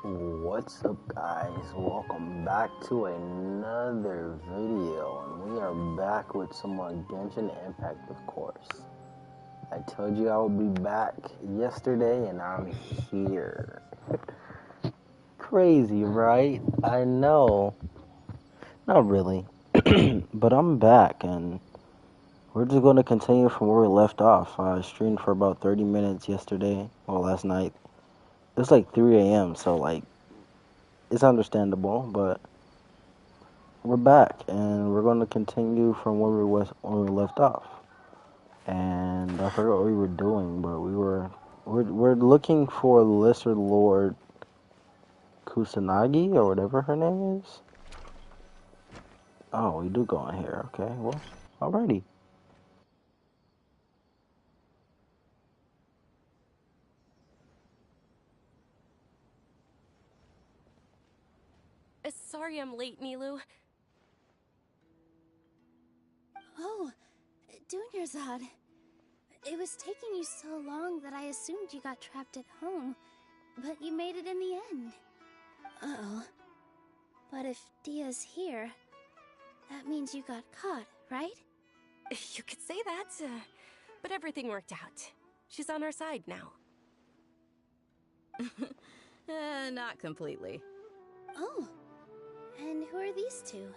What's up, guys? Welcome back to another video, and we are back with some more Genshin Impact, of course. I told you I would be back yesterday, and I'm here. Crazy, right? I know. Not really. But I'm back, and we're just going to continue from where we left off. I streamed for about 30 minutes yesterday, well, last night. It was like 3 a.m., so, it's understandable, but we're back, and we're going to continue from where we left off. And I forgot what we were doing, but we're looking for Lesser Lord Kusanagi, or whatever her name is. Oh, we do go in here. Okay, well, alrighty. Sorry I'm late, Nilu. Oh, Dunyarzad. It was taking you so long that I assumed you got trapped at home, but you made it in the end. Uh-oh. But if Dia's here, that means you got caught, right? You could say that, but everything worked out. She's on our side now. Not completely. Oh, and who are these two?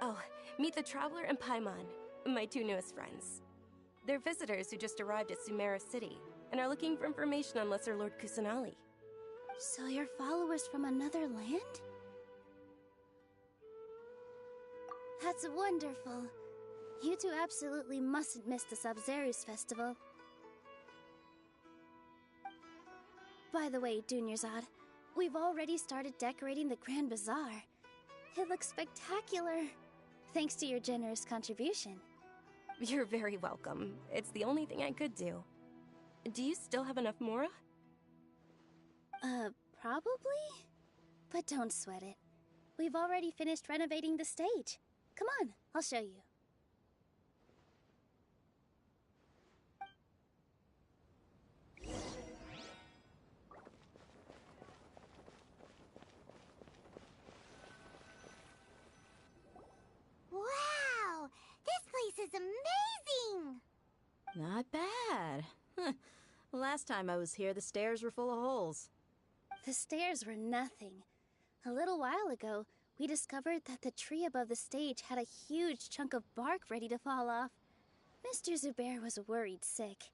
Oh, meet the Traveler and Paimon, my two newest friends. They're visitors who just arrived at Sumeru City and are looking for information on Lesser Lord Kusanali. So you're followers from another land? That's wonderful. You two absolutely mustn't miss the Sabzeruz festival. By the way, Dunyarzad, we've already started decorating the Grand Bazaar. It looks spectacular, thanks to your generous contribution. You're very welcome. It's the only thing I could do. Do you still have enough Mora? Probably? But don't sweat it. We've already finished renovating the stage. Come on, I'll show you. Wow! This place is amazing! Not bad. Last time I was here, the stairs were full of holes. The stairs were nothing. A little while ago, we discovered that the tree above the stage had a huge chunk of bark ready to fall off. Mr. Zubair was worried sick.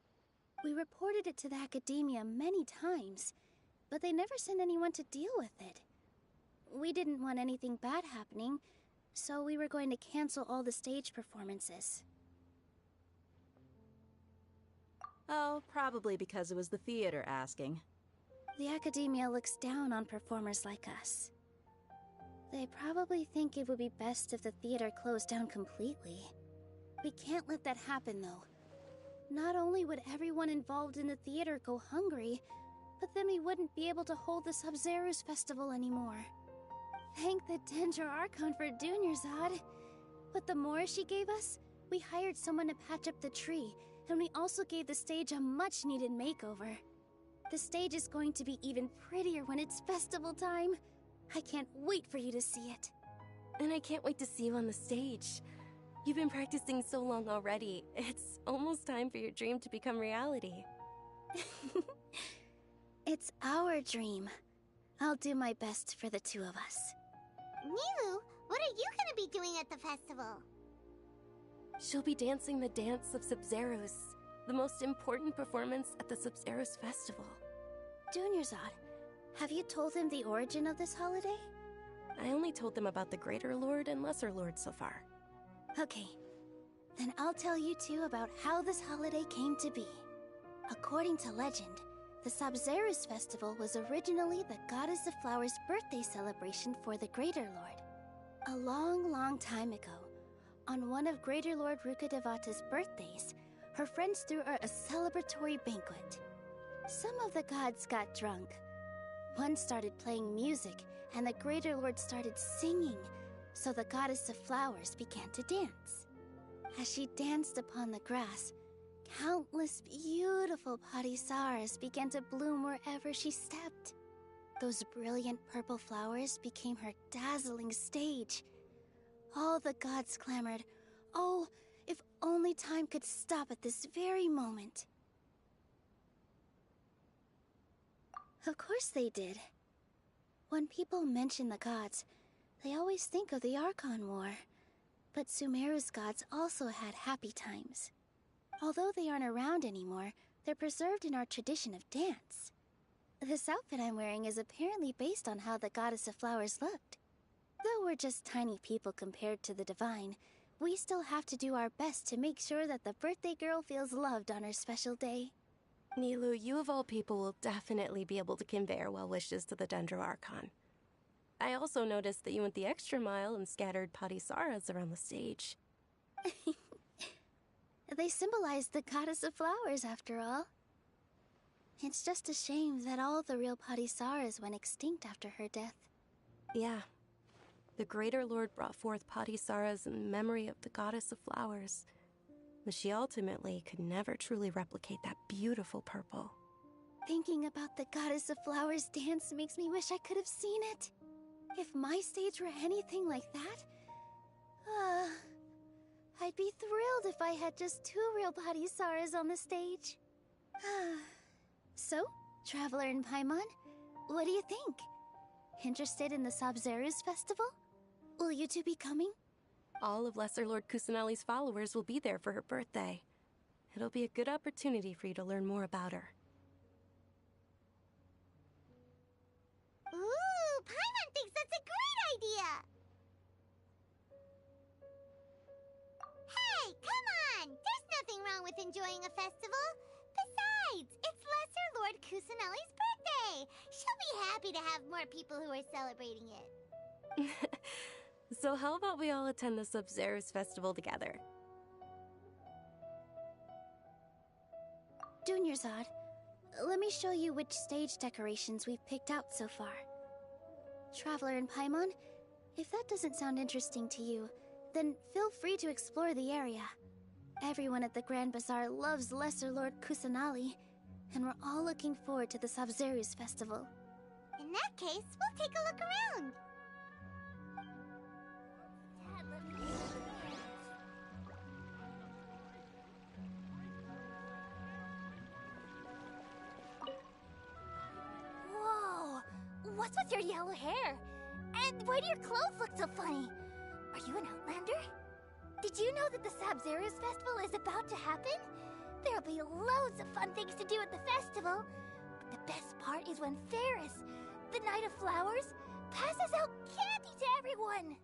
We reported it to the academia many times, but they never sent anyone to deal with it. We didn't want anything bad happening, so we were going to cancel all the stage performances. Oh, probably because it was the theater asking. The academia looks down on performers like us. They probably think it would be best if the theater closed down completely. We can't let that happen, though. Not only would everyone involved in the theater go hungry, but then we wouldn't be able to hold the Sabzeruz festival anymore. Thank the Dendra Archon for Dunyarzad. With the Mora she gave us, we hired someone to patch up the tree, and we also gave the stage a much-needed makeover. The stage is going to be even prettier when it's festival time. I can't wait for you to see it. And I can't wait to see you on the stage. You've been practicing so long already. It's almost time for your dream to become reality. It's our dream. I'll do my best for the two of us. Nilu, what are you gonna be doing at the festival? She'll be dancing the dance of Sabzeruz, the most important performance at the Sabzeruz festival. Dunyarzad, have you told him the origin of this holiday? I only told them about the Greater Lord and Lesser Lord so far. Okay, then I'll tell you two about how this holiday came to be. According to legend, the Sabzeruz festival was originally the Goddess of Flowers' birthday celebration for the Greater Lord. A long, long time ago, on one of Greater Lord Rukkhadevata's birthdays, her friends threw her a celebratory banquet. Some of the gods got drunk. One started playing music, and the Greater Lord started singing, so the Goddess of Flowers began to dance. As she danced upon the grass, countless beautiful parisaras began to bloom wherever she stepped. Those brilliant purple flowers became her dazzling stage. All the gods clamored, "Oh, if only time could stop at this very moment." Of course they did. When people mention the gods, they always think of the Archon War. But Sumeru's gods also had happy times. Although they aren't around anymore, they're preserved in our tradition of dance. This outfit I'm wearing is apparently based on how the Goddess of Flowers looked. Though we're just tiny people compared to the Divine, we still have to do our best to make sure that the birthday girl feels loved on her special day. Nilu, you of all people will definitely be able to convey our well wishes to the Dendro Archon. I also noticed that you went the extra mile and scattered Patisaras around the stage. They symbolize the Goddess of Flowers, after all. It's just a shame that all the real Patisaras went extinct after her death. Yeah. The Greater Lord brought forth Patisaras in memory of the Goddess of Flowers, but she ultimately could never truly replicate that beautiful purple. Thinking about the Goddess of Flowers dance makes me wish I could have seen it. If my stage were anything like that, I'd be thrilled if I had just 2 real Patisaras on the stage. So, Traveler and Paimon, what do you think? Interested in the Sabzeruz festival? Will you two be coming? All of Lesser Lord Kusanali's followers will be there for her birthday. It'll be a good opportunity for you to learn more about her. Ooh, Paimon thinks that's a great idea! Hey, come on! There's nothing wrong with enjoying a festival. Besides, it's Lesser Lord Kusanali's birthday! She'll be happy to have more people who are celebrating it. So how about we all attend the Sabzeruz festival together? Dunyarzad, let me show you which stage decorations we've picked out so far. Traveler and Paimon, if that doesn't sound interesting to you, then feel free to explore the area. Everyone at the Grand Bazaar loves Lesser Lord Kusanali, and we're all looking forward to the Sabzeruz festival. In that case, we'll take a look around. Whoa! What's with your yellow hair? And why do your clothes look so funny? Are you an outlander? Did you know that the Sabzeruz festival is about to happen? There'll be loads of fun things to do at the festival. But the best part is when Ferris, the Knight of Flowers, passes out candy to everyone!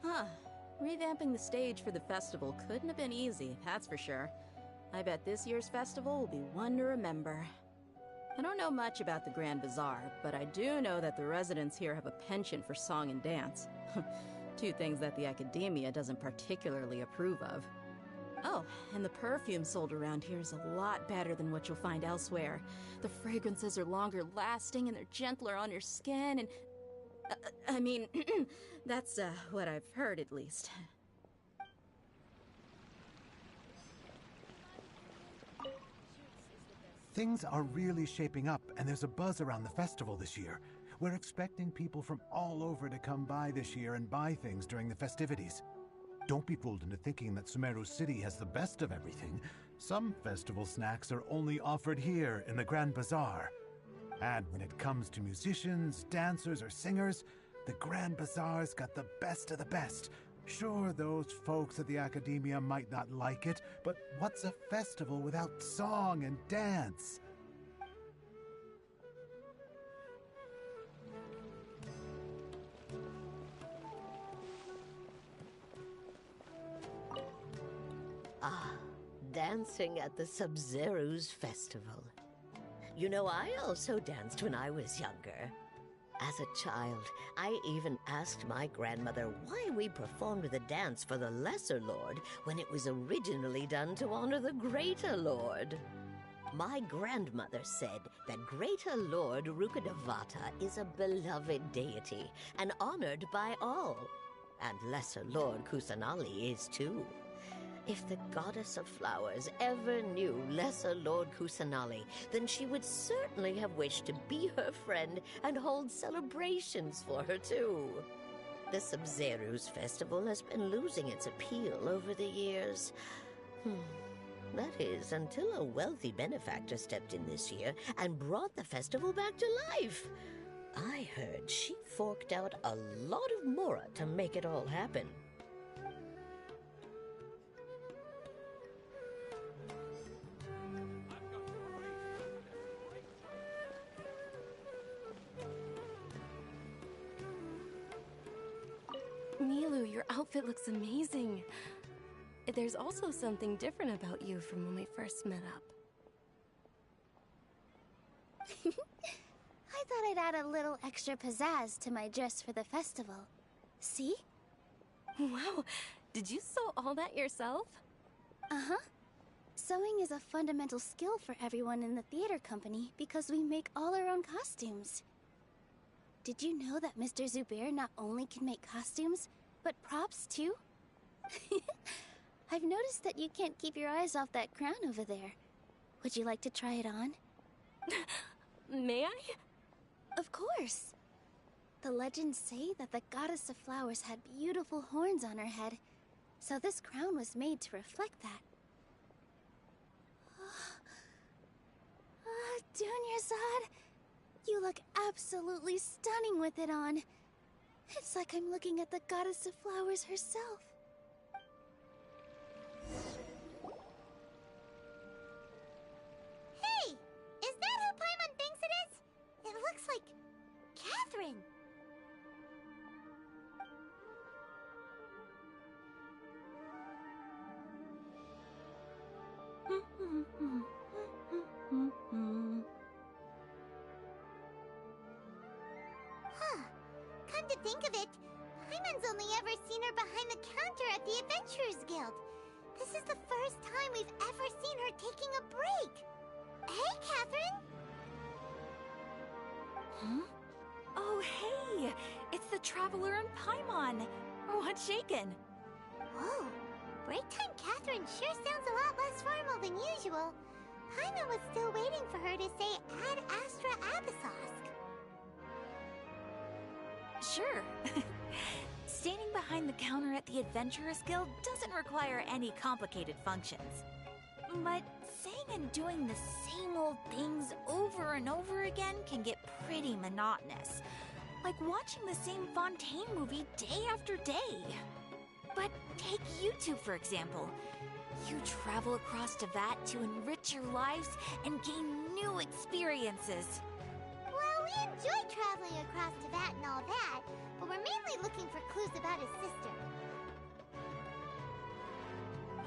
Huh. Revamping the stage for the festival couldn't have been easy, that's for sure. I bet this year's festival will be one to remember. I don't know much about the Grand Bazaar, but I do know that the residents here have a penchant for song and dance. 2 things that the academia doesn't particularly approve of. Oh, and the perfume sold around here is a lot better than what you'll find elsewhere. The fragrances are longer lasting and they're gentler on your skin and... I mean, that's what I've heard at least. Things are really shaping up, and there's a buzz around the festival this year. We're expecting people from all over to come by this year and buy things during the festivities. Don't be fooled into thinking that Sumeru City has the best of everything. Some festival snacks are only offered here in the Grand Bazaar. And when it comes to musicians, dancers, or singers, the Grand Bazaar's got the best of the best. Sure, those folks at the academia might not like it, but what's a festival without song and dance? Ah, dancing at the Sabzeruz festival. You know, I also danced when I was younger. As a child, I even asked my grandmother why we performed the dance for the Lesser Lord when it was originally done to honor the Greater Lord. My grandmother said that Greater Lord Rukkhadevata is a beloved deity and honored by all. And Lesser Lord Kusanali is too. If the goddess of flowers ever knew Lesser Lord Kusanali, then she would certainly have wished to be her friend and hold celebrations for her too. The Sub-Zeru's festival has been losing its appeal over the years. That is, until a wealthy benefactor stepped in this year and brought the festival back to life. I heard she forked out a lot of mora to make it all happen. Milu, your outfit looks amazing. There's also something different about you from when we first met up. I thought I'd add a little extra pizzazz to my dress for the festival. See? Wow, did you sew all that yourself? Uh-huh. Sewing is a fundamental skill for everyone in the theater company because we make all our own costumes. Did you know that Mr. Zubair not only can make costumes, but props too? I've noticed that you can't keep your eyes off that crown over there. Would you like to try it on? May I? Of course. The legends say that the goddess of flowers had beautiful horns on her head, so this crown was made to reflect that. Dunyarzad, you look absolutely stunning with it on. It's like I'm looking at the goddess of flowers herself. Hey! Is that who Paimon thinks it is? It looks like Catherine. Huh. Come to think of it, Paimon's only ever seen her behind the counter at the Adventurers Guild. This is the first time we've ever seen her taking a break. Hey, Catherine! Huh? Oh, hey! It's the Traveler and Paimon! What's shaken? Whoa, break time Catherine sure sounds a lot less formal than usual. Paimon was still waiting for her to say Ad Astra Abyssosk. Sure. Standing behind the counter at the Adventurers Guild doesn't require any complicated functions. But saying and doing the same old things over and over again can get pretty monotonous. Like watching the same Fontaine movie day after day. But take you two, for example. You travel across Teyvat to enrich your lives and gain new experiences. Well, we enjoy traveling across Teyvat and all that, but we're mainly looking for clues about his sister.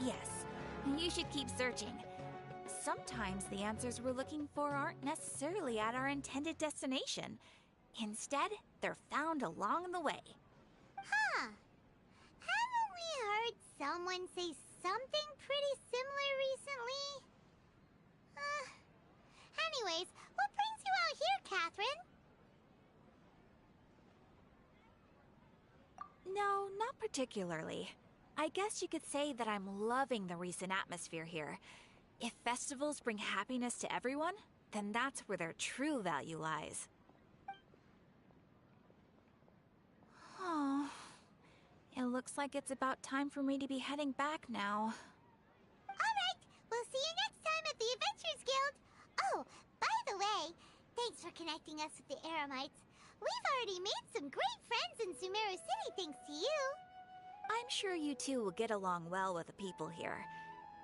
Yes, you should keep searching. Sometimes the answers we're looking for aren't necessarily at our intended destination. Instead, they're found along the way. Huh. Haven't we heard someone say something pretty similar recently? Anyways, what brings you out here, Catherine? No, not particularly. I guess you could say that I'm loving the recent atmosphere here. If festivals bring happiness to everyone, then that's where their true value lies. Oh, it looks like it's about time for me to be heading back now. Alright, we'll see you next time at the Adventurers Guild. Oh, by the way, thanks for connecting us with the Eremites. We've already made some great friends in Sumeru City thanks to you. I'm sure you two will get along well with the people here.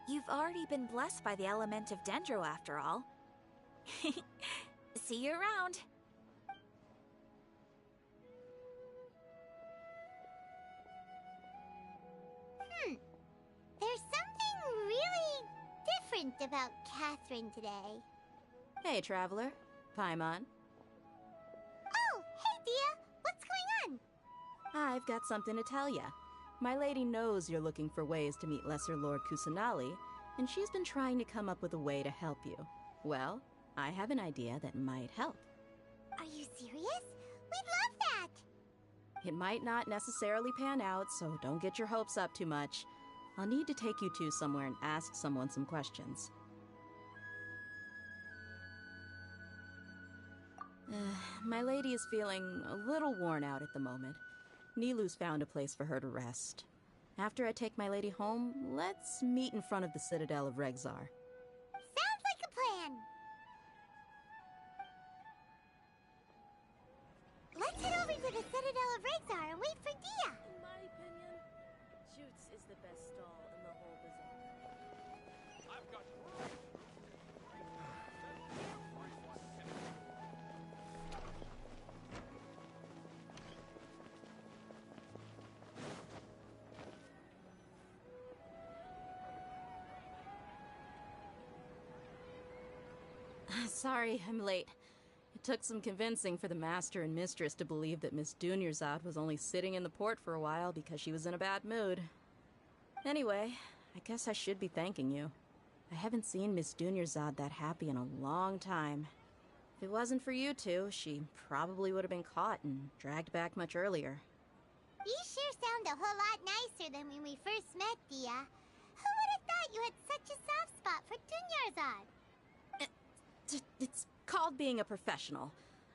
You've already been blessed by the element of Dendro after all. See you around. There's something really different about Catherine today. Hey, Traveler. Paimon. Oh, hey, Dia! What's going on? I've got something to tell ya. My lady knows you're looking for ways to meet Lesser Lord Kusanali, and she's been trying to come up with a way to help you. Well, I have an idea that might help. Are you serious? We'd love that! It might not necessarily pan out, so don't get your hopes up too much. I'll need to take you two somewhere and ask someone some questions. My lady is feeling a little worn out at the moment. Nilu's found a place for her to rest. After I take my lady home, let's meet in front of the Citadel of Regzar. Sounds like a plan. Let's head over to the Citadel of Regzar and wait for Dia. In my opinion, Shoots is the best stall in the whole bazaar. I've got Sorry, I'm late. It took some convincing for the master and mistress to believe that Miss Dunyarzad was only sitting in the port for a while because she was in a bad mood. Anyway, I guess I should be thanking you. I haven't seen Miss Dunyarzad that happy in a long time. If it wasn't for you two, she probably would have been caught and dragged back much earlier. You sure sound a whole lot nicer than when we first met, Dia. Who would have thought you had such a soft spot for Dunyarzad? It's called being a professional.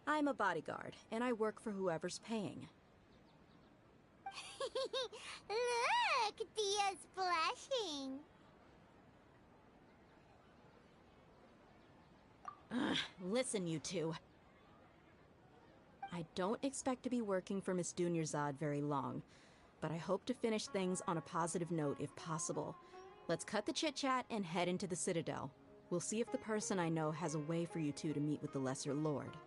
I'm a bodyguard, and I work for whoever's paying. Look, Dia's blushing. Listen, you two. I don't expect to be working for Miss Dunyarzad very long, but I hope to finish things on a positive note if possible. Let's cut the chit-chat and head into the Citadel. We'll see if the person I know has a way for you two to meet with the Lesser Lord.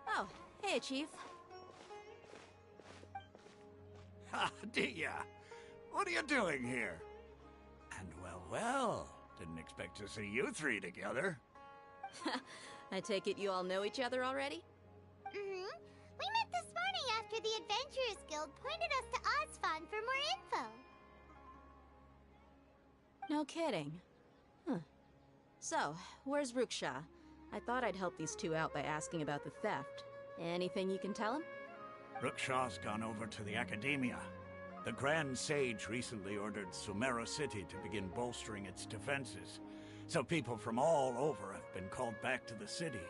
Oh, hey, Chief. Ha, Dia! What are you doing here? And well, didn't expect to see you three together. I take it you all know each other already? Mm-hmm. We met this morning after the Adventurers Guild pointed us to Ozfon for more info. No kidding. Huh. So, where's Ruksha? I thought I'd help these two out by asking about the theft. Anything you can tell him? Ruksha's gone over to the Academia. The Grand Sage recently ordered Sumeru City to begin bolstering its defenses, so people from all over have been called back to the city.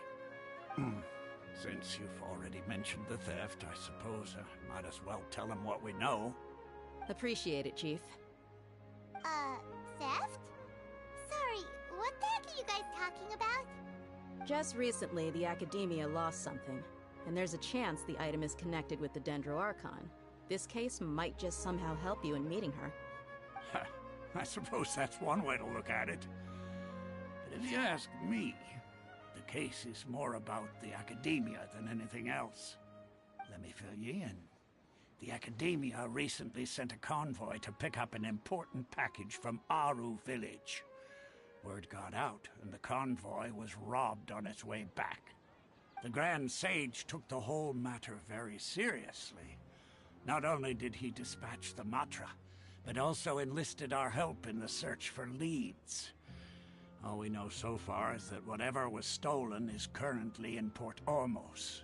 Since you've already mentioned the theft, I suppose I might as well tell him what we know. Appreciate it, Chief. Theft? Sorry, what the heck are you guys talking about? Just recently, the Academia lost something, and there's a chance the item is connected with the Dendro Archon. This case might just somehow help you in meeting her. I suppose that's one way to look at it. But if you ask me, the case is more about the Academia than anything else. Let me fill you in. The Academia recently sent a convoy to pick up an important package from Aru village. Word got out, and the convoy was robbed on its way back. The Grand Sage took the whole matter very seriously. Not only did he dispatch the Matra, but also enlisted our help in the search for leads. All we know so far is that whatever was stolen is currently in Port Ormos.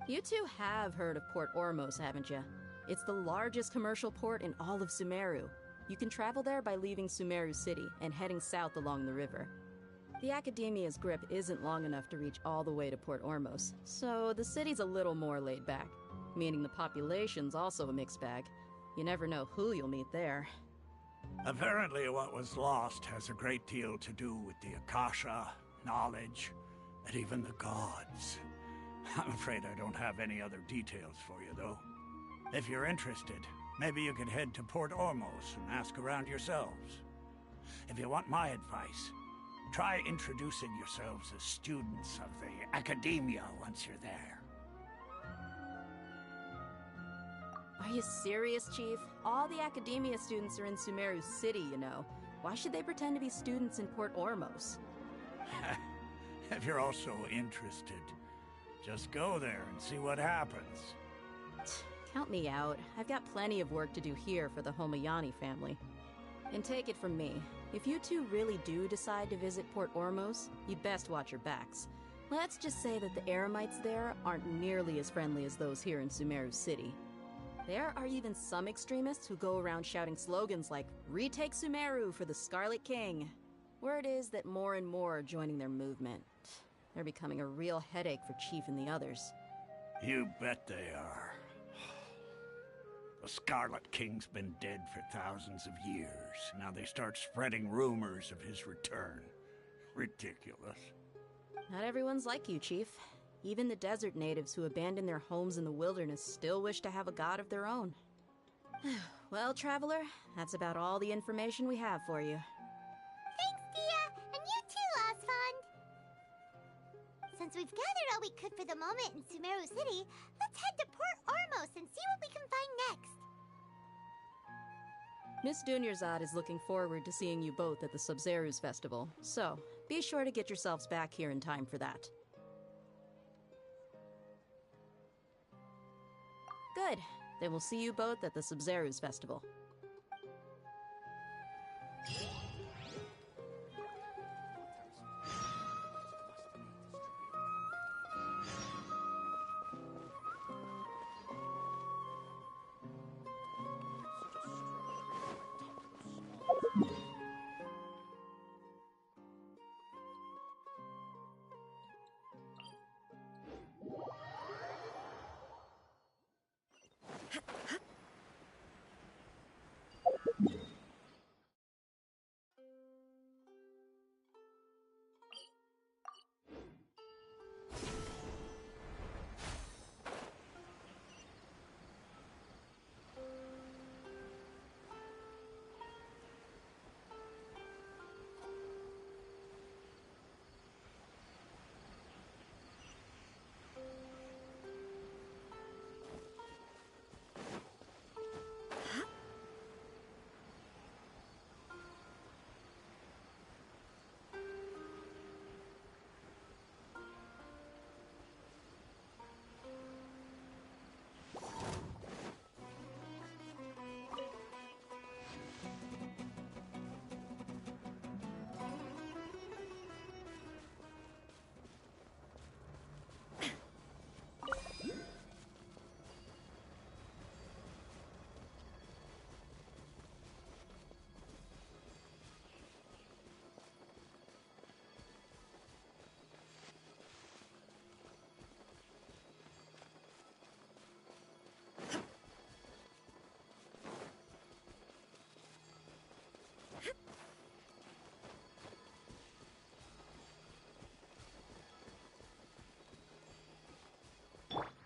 You two have heard of Port Ormos, haven't you? It's the largest commercial port in all of Sumeru. You can travel there by leaving Sumeru City and heading south along the river. The Academia's grip isn't long enough to reach all the way to Port Ormos, so the city's a little more laid back, meaning the population's also a mixed bag. You never know who you'll meet there. Apparently what was lost has a great deal to do with the Akasha, knowledge, and even the gods. I'm afraid I don't have any other details for you, though. If you're interested, maybe you could head to Port Ormos and ask around yourselves. If you want my advice, try introducing yourselves as students of the Academia once you're there. Are you serious, Chief? All the Academia students are in Sumeru City, you know. Why should they pretend to be students in Port Ormos? If you're also interested, just go there and see what happens. Count me out. I've got plenty of work to do here for the Homayani family. And take it from me, if you two really do decide to visit Port Ormos, you'd best watch your backs. Let's just say that the Eremites there aren't nearly as friendly as those here in Sumeru City. There are even some extremists who go around shouting slogans like, "Retake Sumeru for the Scarlet King." Word is that more and more are joining their movement. They're becoming a real headache for Chief and the others. You bet they are. The Scarlet King's been dead for thousands of years. Now they start spreading rumors of his return. Ridiculous. Not everyone's like you, Chief. Even the desert natives who abandoned their homes in the wilderness still wish to have a god of their own. Well, Traveler, that's about all the information we have for you. Thanks, Dia! And you too, Osfond! Since we've gathered all we could for the moment in Sumeru City, let's head to Port Ormos and see what we can find next. Miss Dunyarzad is looking forward to seeing you both at the Sub-Zerus Festival, so be sure to get yourselves back here in time for that. Good. Then we'll see you both at the Sub-Zerus Festival.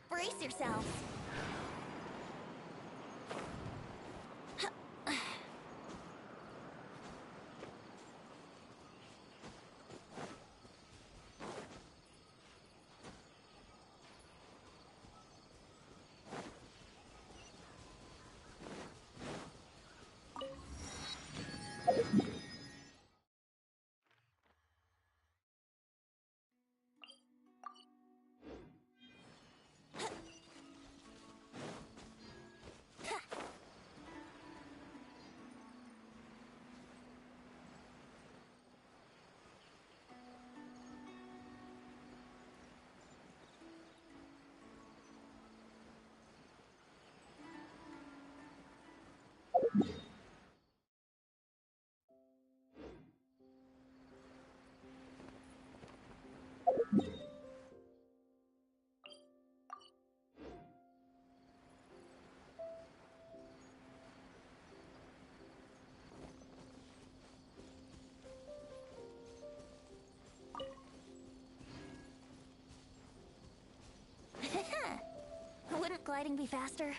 Brace yourselves. Wouldn't gliding be faster?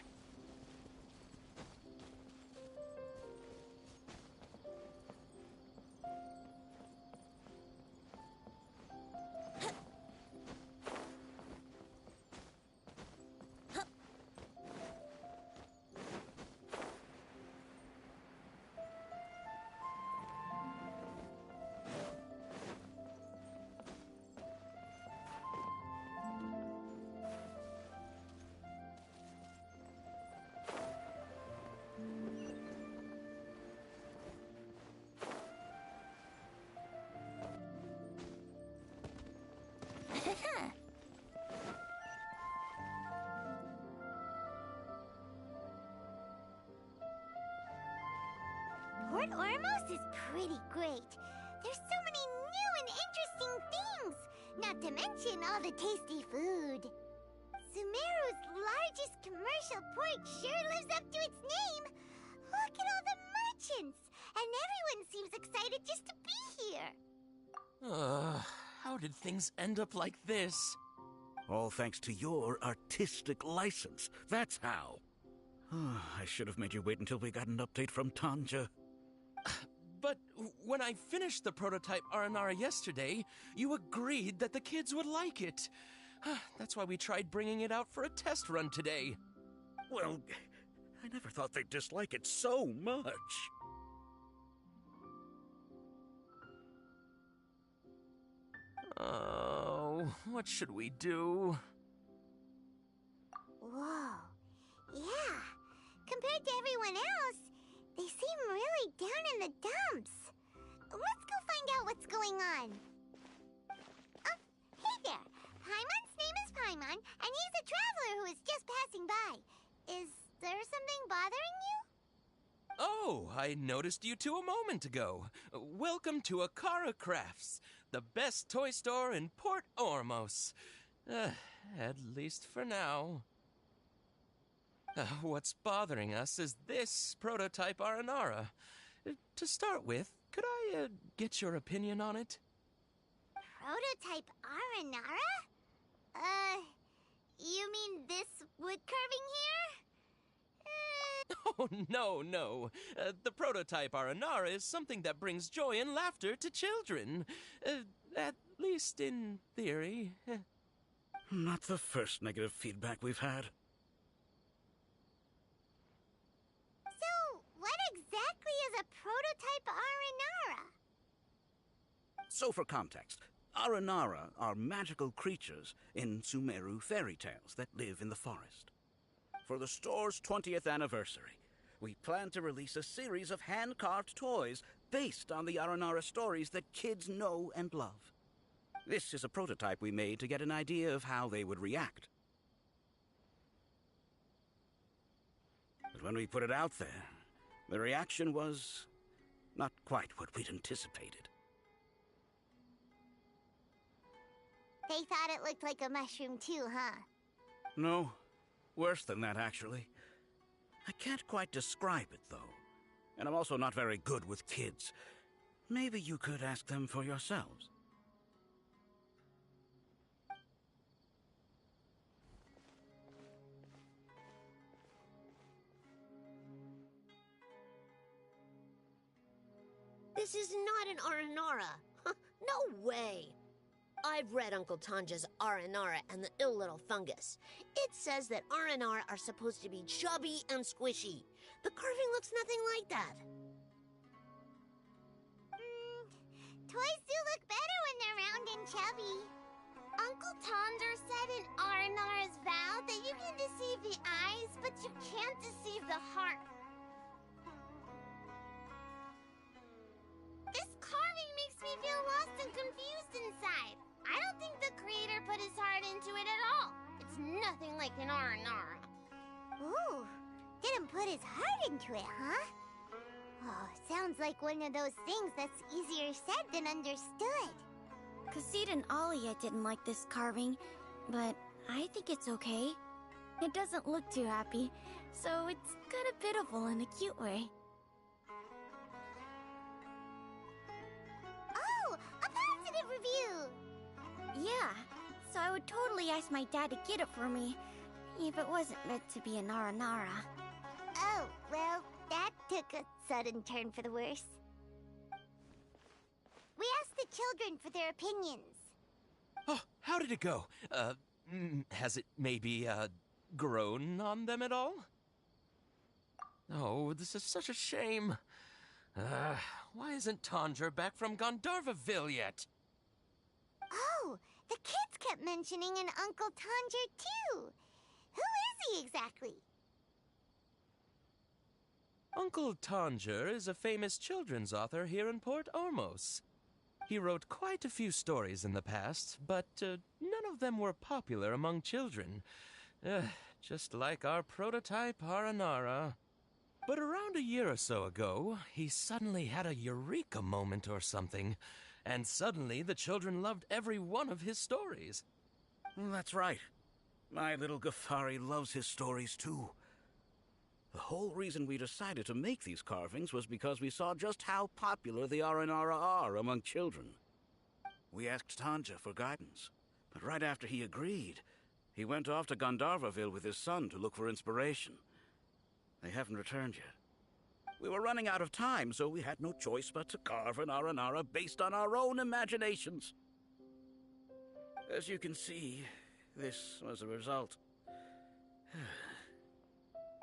Port Ormos is pretty great. There's so many new and interesting things, not to mention all the tasty food. Sumeru's largest commercial port sure lives up to its name. Look at all the merchants, and everyone seems excited just to be here. How did things end up like this? All thanks to your artistic license. That's how. I should have made you wait until we got an update from Tanja. But when I finished the prototype Aranara yesterday, you agreed that the kids would like it. That's why we tried bringing it out for a test run today. Well, I never thought they'd dislike it so much. Oh, what should we do? Whoa. Yeah. Compared to everyone else, they seem really down in the dumps. Let's go find out what's going on. Oh, hey there. Paimon's name is Paimon, and he's a traveler who is just passing by. Is there something bothering you? Oh, I noticed you two a moment ago. Welcome to Akara Crafts, the best toy store in Port Ormos. At least for now. What's bothering us is this prototype Aranara. To start with, could I get your opinion on it? Prototype Aranara? You mean this wood carving here? Oh, no. The prototype Aranara is something that brings joy and laughter to children. At least in theory. Not the first negative feedback we've had. So, what exactly is a prototype Aranara? So for context, Aranara are magical creatures in Sumeru fairy tales that live in the forest. For the store's 20th anniversary, we plan to release a series of hand-carved toys based on the Aranara stories that kids know and love. This is a prototype we made to get an idea of how they would react. But when we put it out there, the reaction was not quite what we'd anticipated. They thought it looked like a mushroom too, huh? No, worse than that, actually. I can't quite describe it, though. And I'm also not very good with kids. Maybe you could ask them for yourselves. This is not an Aranara. No way. I've read Uncle Tanja's Aranara and the Ill Little Fungus. It says that Aranara are supposed to be chubby and squishy. The carving looks nothing like that. Toys do look better when they're round and chubby. Uncle Tonder said in Aranara's vow that you can deceive the eyes, but you can't deceive the heart. This carving makes me feel lost and confused inside. I don't think the creator put his heart into it at all. It's nothing like an Aranara. Ooh, didn't put his heart into it, huh? Oh, sounds like one of those things that's easier said than understood. Kassid and Alia didn't like this carving, but I think it's okay. It doesn't look too happy, so it's kind of pitiful in a cute way. Oh, a positive review! Yeah, so I would totally ask my dad to get it for me, if it wasn't meant to be an Aranara. Oh, well, that took a sudden turn for the worse. We asked the children for their opinions. Oh, how did it go? Has it maybe, grown on them at all? Oh, this is such a shame. Why isn't Tondra back from Gondarvaville yet? Oh, the kids kept mentioning an Uncle Tanger, too. Who is he exactly? Uncle Tanger is a famous children's author here in Port Ormos. He wrote quite a few stories in the past, but none of them were popular among children. Just like our prototype Aranara. But around a year or so ago, he suddenly had a eureka moment or something, and suddenly the children loved every one of his stories. That's right. My little Ghaffari loves his stories too. The whole reason we decided to make these carvings was because we saw just how popular the Aranara are among children. We asked Tanja for guidance, but right after he agreed, he went off to Gandharvaville with his son to look for inspiration. They haven't returned yet. We were running out of time, so we had no choice but to carve an Aranara based on our own imaginations. As you can see, this was the result.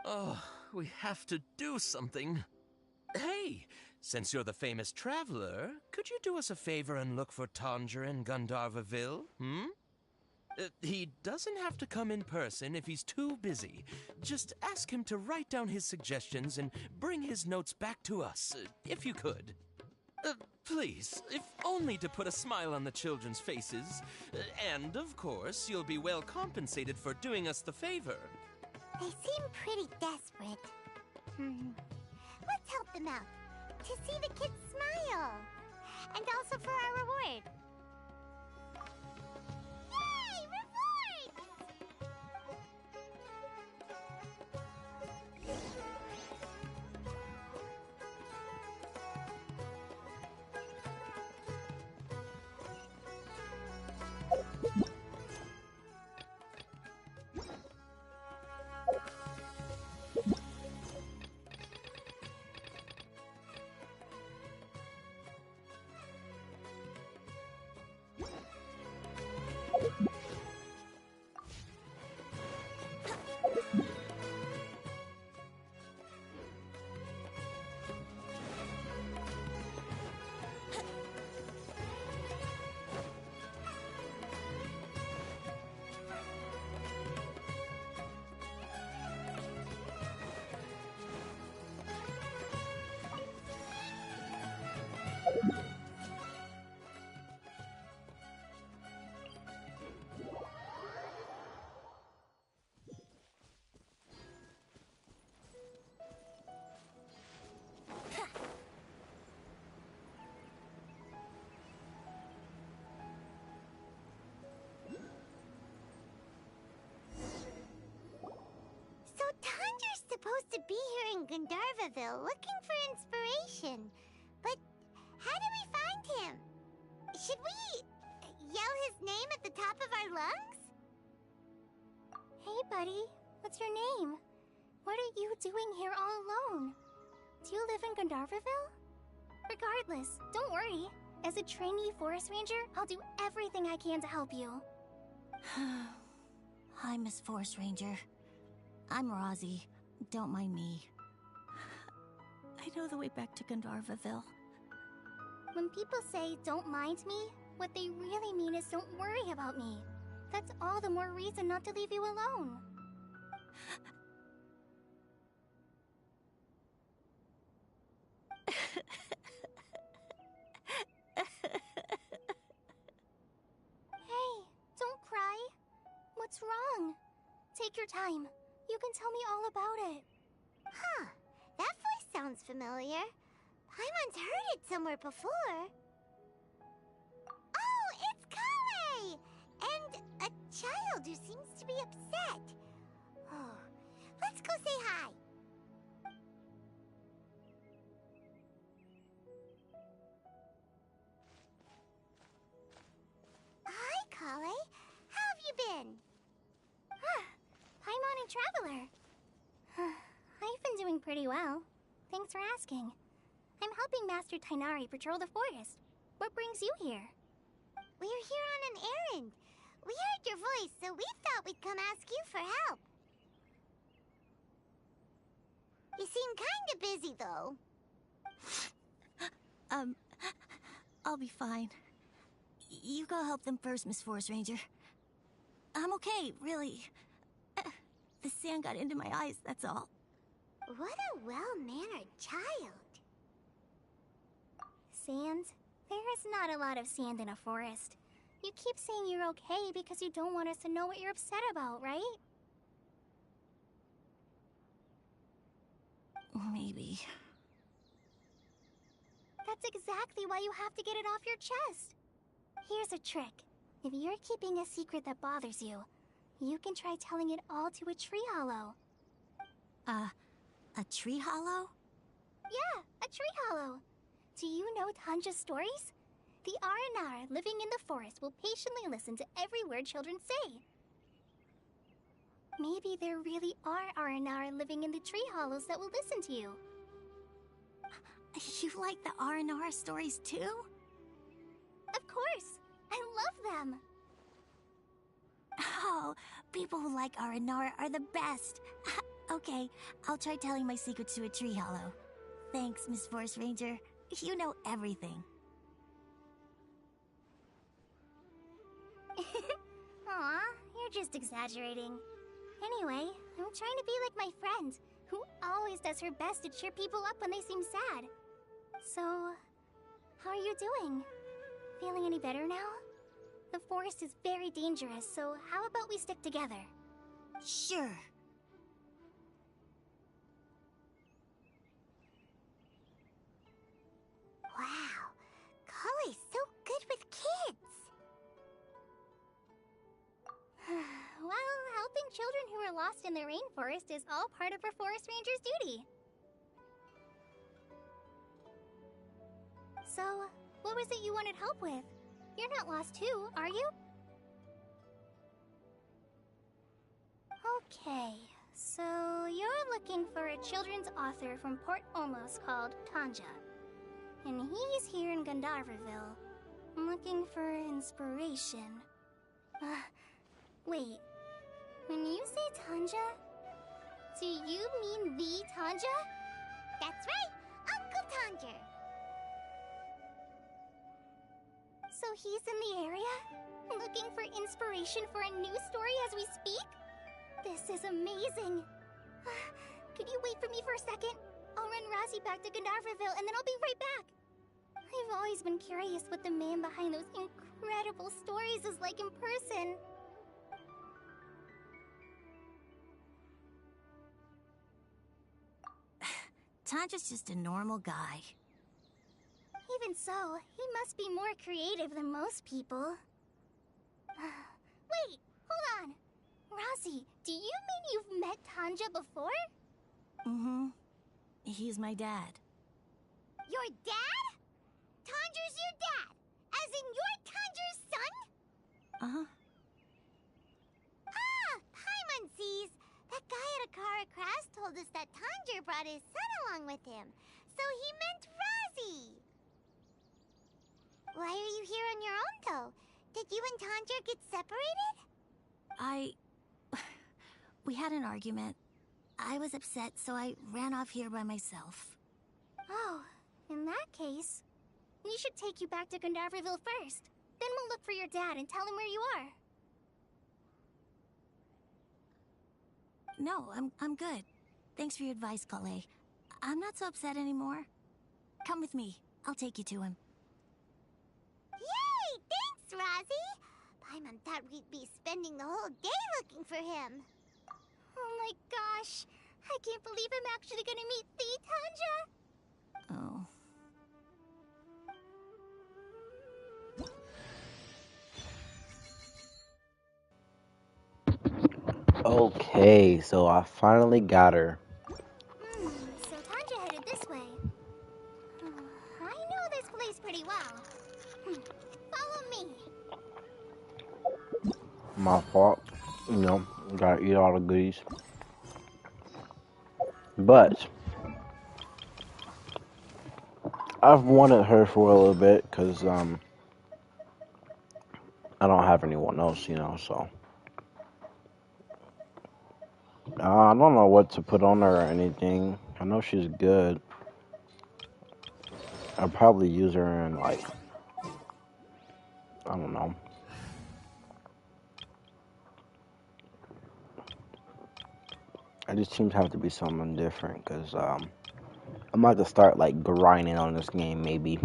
Oh, we have to do something. Hey, since you're the famous traveler, could you do us a favor and look for Tanger in Gandharvaville, he doesn't have to come in person if he's too busy. Just ask him to write down his suggestions and bring his notes back to us, if you could. Please, if only to put a smile on the children's faces. And, of course, you'll be well compensated for doing us the favor. They seem pretty desperate. Let's help them out. To see the kids smile. And also for our reward. Yay! Rewards! Supposed to be here in Gandharvaville looking for inspiration. But how do we find him? Should we yell his name at the top of our lungs? Hey, buddy. What's your name? What are you doing here all alone? Do you live in Gandharvaville? Regardless, don't worry. As a trainee forest ranger, I'll do everything I can to help you. Hi, Miss Forest Ranger. I'm Rozzy. Don't mind me. I know the way back to Gandharvaville. When people say, don't mind me, what they really mean is don't worry about me. That's all the more reason not to leave you alone. Hey, don't cry. What's wrong? Take your time. You can tell me all about it. Huh. That voice sounds familiar. Paimon's heard it somewhere before. Oh, it's Kale! And a child who seems to be upset. Oh, let's go say hi. Hi, Kale. How have you been? Paimon and Traveler. I've been doing pretty well. Thanks for asking. I'm helping Master Tainari patrol the forest. What brings you here? We're here on an errand. We heard your voice, so we thought we'd come ask you for help. You seem kinda busy, though. I'll be fine. You go help them first, Miss Forest Ranger. I'm okay, really. The sand got into my eyes, that's all. What a well-mannered child. Sand? There is not a lot of sand in a forest. You keep saying you're okay because you don't want us to know what you're upset about, right? maybe. That's exactly why you have to get it off your chest. Here's a trick. If you're keeping a secret that bothers you, you can try telling it all to a tree hollow. A tree hollow? Yeah, a tree hollow. Do you know Tanja's stories? The Aranara living in the forest will patiently listen to every word children say. Maybe there really are Aranara living in the tree hollows that will listen to you. You like the R&R stories too? Of course! I love them! Oh, people who like R&R are the best. Okay, I'll try telling my secrets to a tree hollow. Thanks, Miss Forest Ranger. You know everything. Aw, you're just exaggerating. Anyway, I'm trying to be like my friend, who always does her best to cheer people up when they seem sad. So, how are you doing? Feeling any better now? The forest is very dangerous, so how about we stick together? Sure. Wow, Kale's so good with kids. Well, helping children who are lost in the rainforest is all part of a forest ranger's duty. So, what was it you wanted help with? You're not lost too, are you? Okay, so you're looking for a children's author from Port Olmos called Tanja. And he's here in Gandharvaville, looking for inspiration. Wait, when you say Tanja, do you mean the Tanja? That's right, Uncle Tanja. So he's in the area, looking for inspiration for a new story as we speak? This is amazing. Could you wait for me for a second? I'll run Razzie back to Gandharvaville and then I'll be right back. I've always been curious what the man behind those incredible stories is like in person. Tanja's just a normal guy. Even so, he must be more creative than most people. Wait, hold on. Razzie, do you mean you've met Tanja before? Mm-hmm. He's my dad. Your dad? Tanja's your dad? As in you're Tanja's son? Uh-huh. Ah, Paimon sees. That guy at a car crash told us that Tanja brought his son along with him. So he meant Razzie. Why are you here on your own, though? Did you and Tanja get separated? We had an argument. I was upset, so I ran off here by myself. Oh, in that case, we should take you back to Gandharvaville first. Then we'll look for your dad and tell him where you are. No, I'm good. Thanks for your advice, Kale. I'm not so upset anymore. Come with me. I'll take you to him. Yay! Thanks, Razzie! Paimon thought we'd be spending the whole day looking for him. Oh my gosh! I can't believe I'm actually gonna meet the Tanja! Oh. Okay, so I finally got her. So Tanja headed this way. I know this place pretty well. Follow me. My fault. You know, gotta eat all the goodies. But I've wanted her for a little bit because I don't have anyone else, you know, so I don't know what to put on her or anything. I know she's good. I'll probably use her in, like, I don't know. It just seems to have to be something different, because I'm about to start, like, grinding on this game, maybe.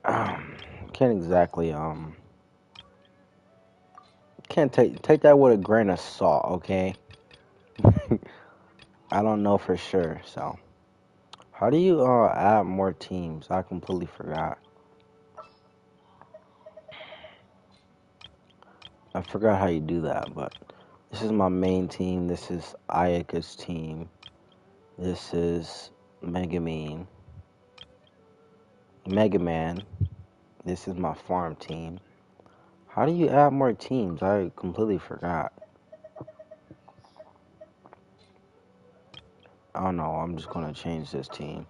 Can't exactly, can't take that with a grain of salt, okay? I don't know for sure, so. How do you add more teams? I completely forgot. I forgot how you do that, but this is my main team. This is Ayaka's team. This is Megaman. Megaman. This is my farm team. How do you add more teams? I completely forgot. I don't know. I'm just gonna change this team.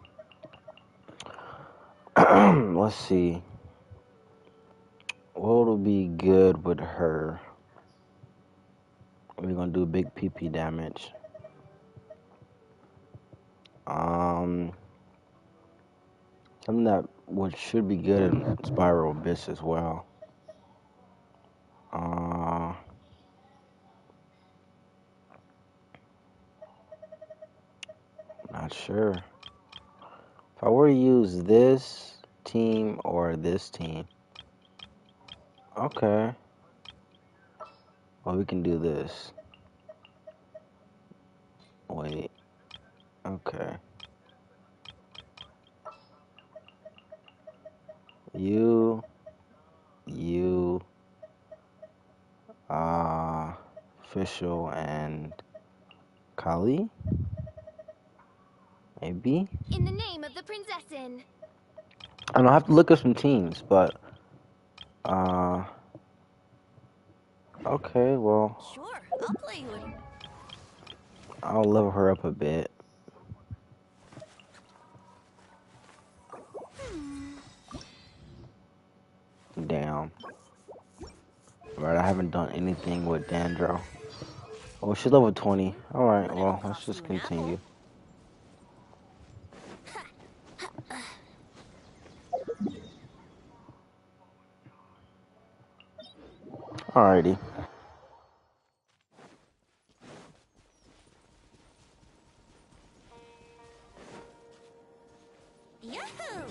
Let's see. What will be good with her? We're gonna do big PP damage. Something that should be good in Spiral Abyss as well. Not sure. If I were to use this team or this team, okay. Well, we can do this. Wait. Okay. You, Official, and Kali? Maybe? In the name of the Prinzessin. I don't have to look up some teams, but, okay, well. Sure, I'll play you in. I'll level her up a bit. Damn. Right, I haven't done anything with Dandro. Oh, she's level 20. Alright, well, let's just continue. Alrighty. Yahoo!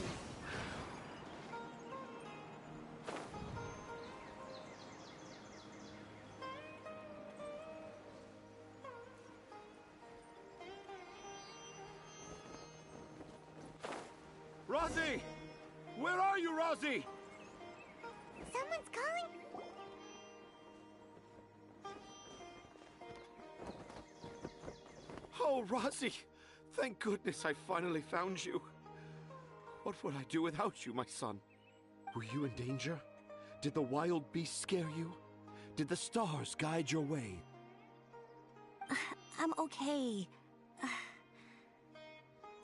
Rosie! Where are you, Rosie? Someone's calling? Oh, Rosie! Thank goodness I finally found you. What would I do without you, my son? Were you in danger? Did the wild beasts scare you? Did the stars guide your way? I'm okay.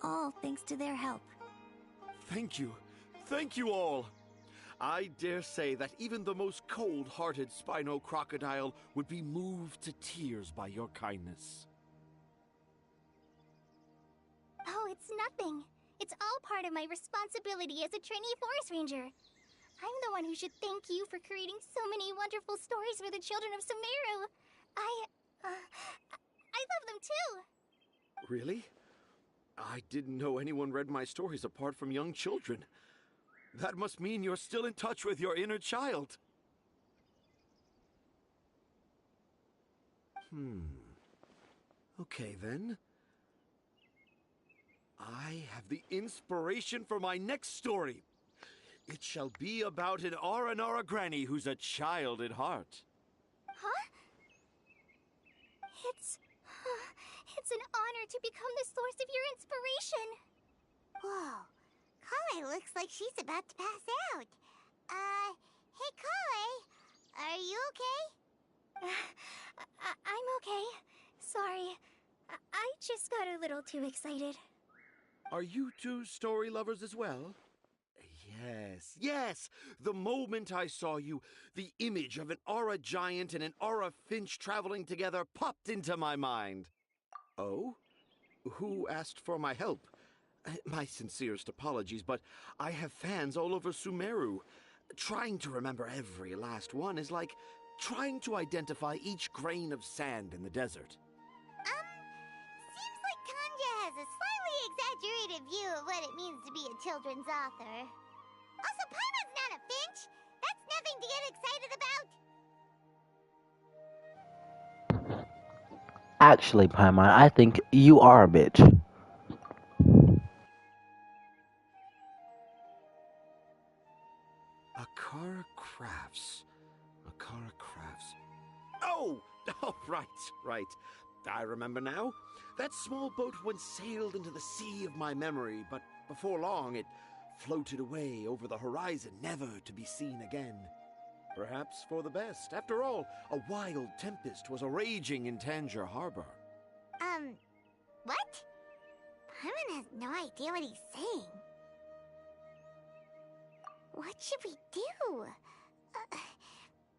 All thanks to their help. Thank you. Thank you all. I dare say that even the most cold-hearted Spino crocodile would be moved to tears by your kindness. Oh, it's nothing. It's all part of my responsibility as a trainee forest ranger. I'm the one who should thank you for creating so many wonderful stories for the children of Sumeru. I love them too. Really? I didn't know anyone read my stories apart from young children. That must mean you're still in touch with your inner child. Okay, then. I have the inspiration for my next story. It shall be about an Aranara granny who's a child at heart. Huh? It's an honor to become the source of your inspiration. Whoa. Kale looks like she's about to pass out. Hey Kale, are you okay? I'm okay. Sorry. I just got a little too excited. Are you two story lovers as well? Yes. The moment I saw you, the image of an aura giant and an aura finch traveling together popped into my mind. Oh? Who asked for my help? My sincerest apologies, but I have fans all over Sumeru. Trying to remember every last one is like trying to identify each grain of sand in the desert. Seems like Tanya has a slightly exaggerated view of what it means to be a children's author. Also, Paimon's not a finch. That's nothing to get excited about. Actually, Paimon, I think you are a bitch. Akara Crafts. Akara Crafts. Oh! Oh, right. I remember now. That small boat once sailed into the sea of my memory, but before long it floated away over the horizon, never to be seen again. Perhaps for the best. After all, a wild tempest was a-raging in Tangier Harbor. What? Paimon has no idea what he's saying. What should we do?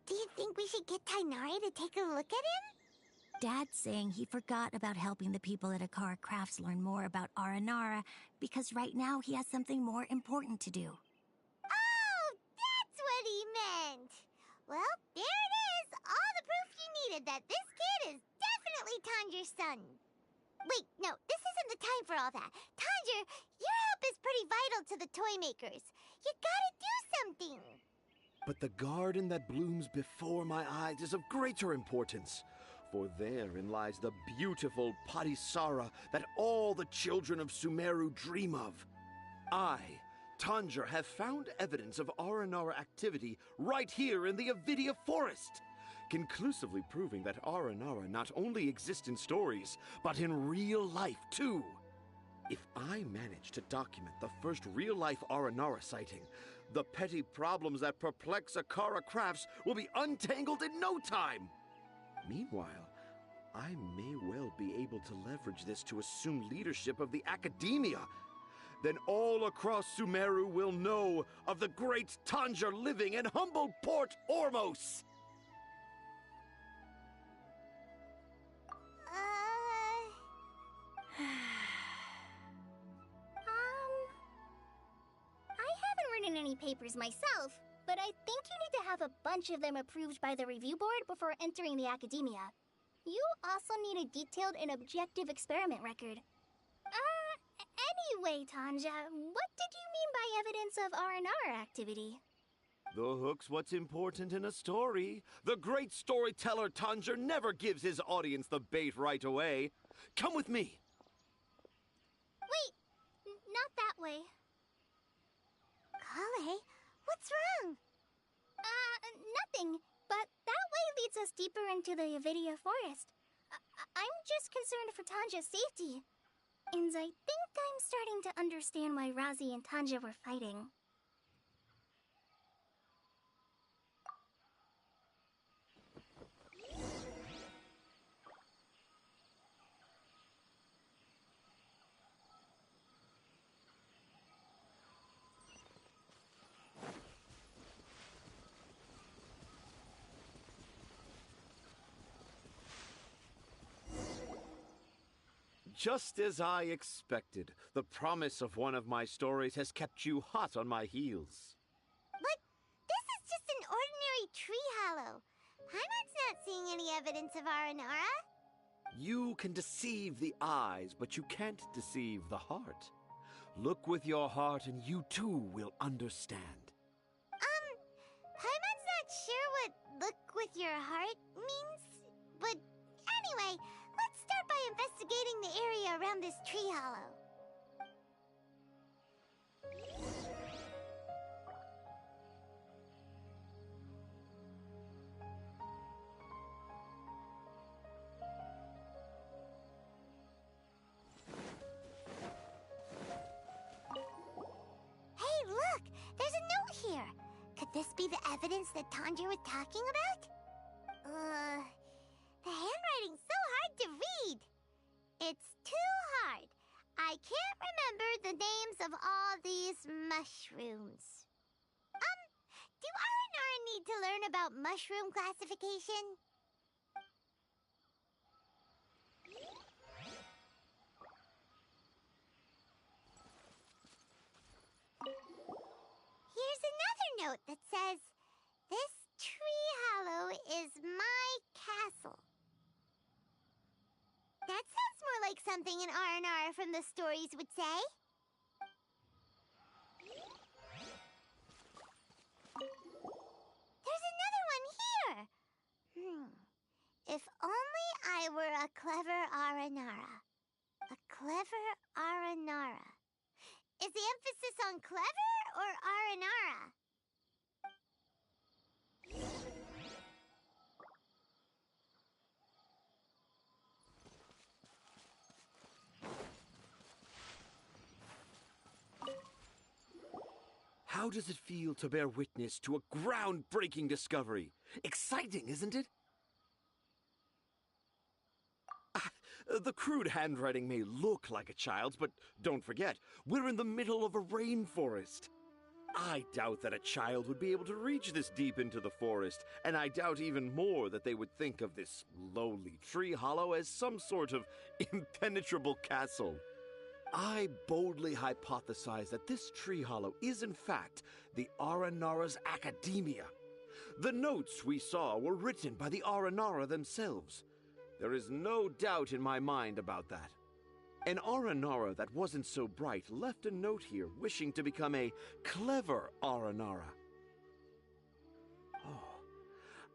Do you think we should get Tainari to take a look at him? Dad's saying he forgot about helping the people at Akara Crafts learn more about Aranara because right now he has something more important to do. Oh, that's what he meant! Well, there it is! All the proof you needed that this kid is definitely Tanjir's son. Wait, no, this isn't the time for all that. Tanjir, your help is pretty vital to the toy makers. You gotta do something! But the garden that blooms before my eyes is of greater importance. For therein lies the beautiful Patisara that all the children of Sumeru dream of. I, Tanjir, have found evidence of Aranara activity right here in the Avidia Forest, conclusively proving that Aranara not only exist in stories, but in real life too. If I manage to document the first real-life Aranara sighting, the petty problems that perplex Akara Crafts will be untangled in no time. Meanwhile, I may well be able to leverage this to assume leadership of the Academia. Then all across Sumeru will know of the great Tanjir living in humble Port Ormos. I haven't written any papers myself, but I think you need to have a bunch of them approved by the review board before entering the academia. You also need a detailed and objective experiment record. Anyway, Tanja, what did you mean by evidence of R&R activity? The hook's what's important in a story. The great storyteller Tanjir never gives his audience the bait right away. Come with me. Wait, not that way. Kale, what's wrong? Nothing. But that way leads us deeper into the Avidia Forest. I'm just concerned for Tanja's safety. And I think I'm starting to understand why Razi and Tanja were fighting. Just as I expected, the promise of one of my stories has kept you hot on my heels. But this is just an ordinary tree hollow. Paimon's not seeing any evidence of Aranara. You can deceive the eyes, but you can't deceive the heart. Look with your heart and you too will understand. Paimon's not sure what look with your heart means, but anyway, let's start by investigating the area around this tree hollow. Hey, look! There's a note here! Could this be the evidence that Tanjir was talking about? The handwriting's so hard to read! It's too hard. I can't remember the names of all these mushrooms. Do Aranara need to learn about mushroom classification? Here's another note that says, "This tree hollow is my castle." That sounds more like something an R&R from the stories would say. There's another one here! If only I were a clever Aranara. A clever Aranara. Is the emphasis on clever or Aranara? How does it feel to bear witness to a groundbreaking discovery? Exciting, isn't it? The crude handwriting may look like a child's, but don't forget, we're in the middle of a rainforest. I doubt that a child would be able to reach this deep into the forest, and I doubt even more that they would think of this lowly tree hollow as some sort of impenetrable castle. I boldly hypothesize that this tree hollow is in fact the Aranara's academia. The notes we saw were written by the Aranara themselves. There is no doubt in my mind about that. An Aranara that wasn't so bright left a note here wishing to become a clever Aranara. Oh,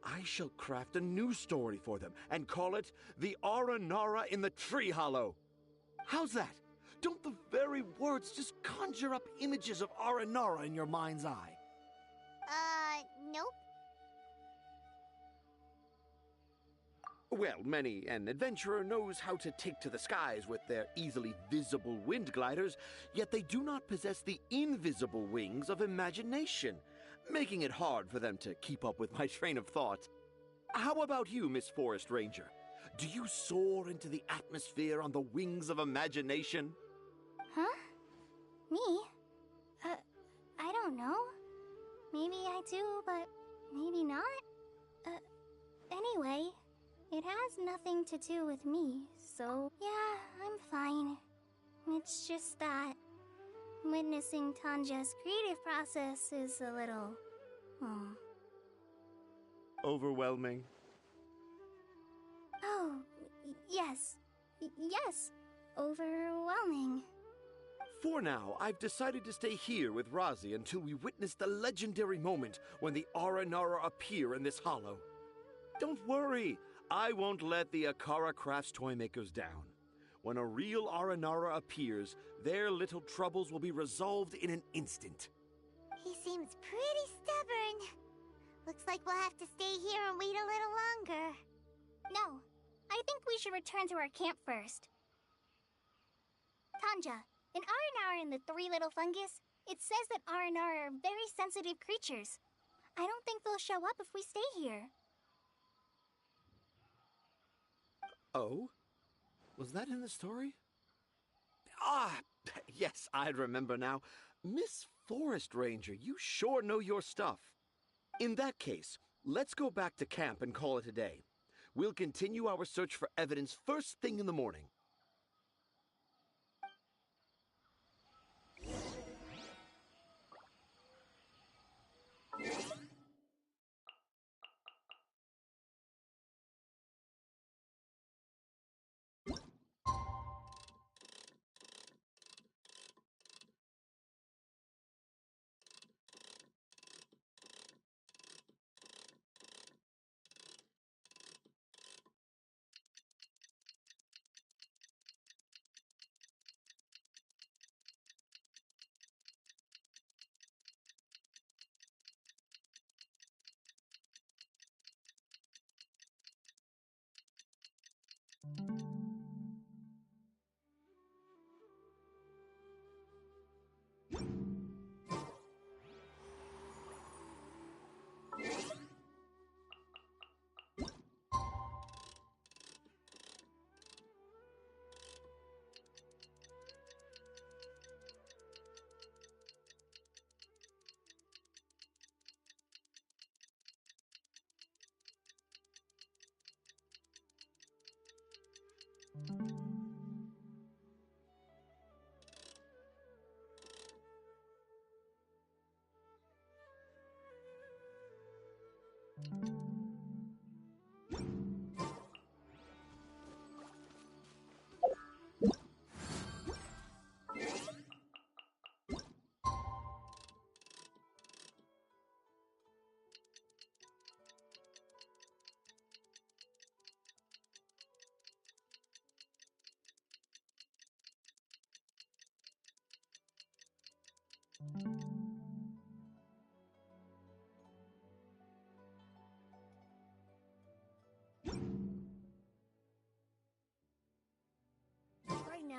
I shall craft a new story for them and call it The Aranara in the Tree Hollow. How's that? Don't the very words just conjure up images of Aranara in your mind's eye? Nope. Well, many an adventurer knows how to take to the skies with their easily visible wind gliders, yet they do not possess the invisible wings of imagination, making it hard for them to keep up with my train of thought. How about you, Miss Forest Ranger? Do you soar into the atmosphere on the wings of imagination? Huh? Me? I don't know. Maybe I do, but maybe not. Anyway, it has nothing to do with me, so yeah, I'm fine. It's just that witnessing Tanja's creative process is a little... Overwhelming. Oh, yes. Yes, overwhelming. For now, I've decided to stay here with Razi until we witness the legendary moment when the Aranara appear in this hollow. Don't worry, I won't let the Akara Crafts toymakers down. When a real Aranara appears, their little troubles will be resolved in an instant. He seems pretty stubborn. Looks like we'll have to stay here and wait a little longer. No, I think we should return to our camp first. Tanja, an Aranara and the three little fungus, it says that Aranara are very sensitive creatures. I don't think they'll show up if we stay here. Oh? Was that in the story? Ah, yes, I remember now. Miss Forest Ranger, you sure know your stuff. In that case, let's go back to camp and call it a day. We'll continue our search for evidence first thing in the morning.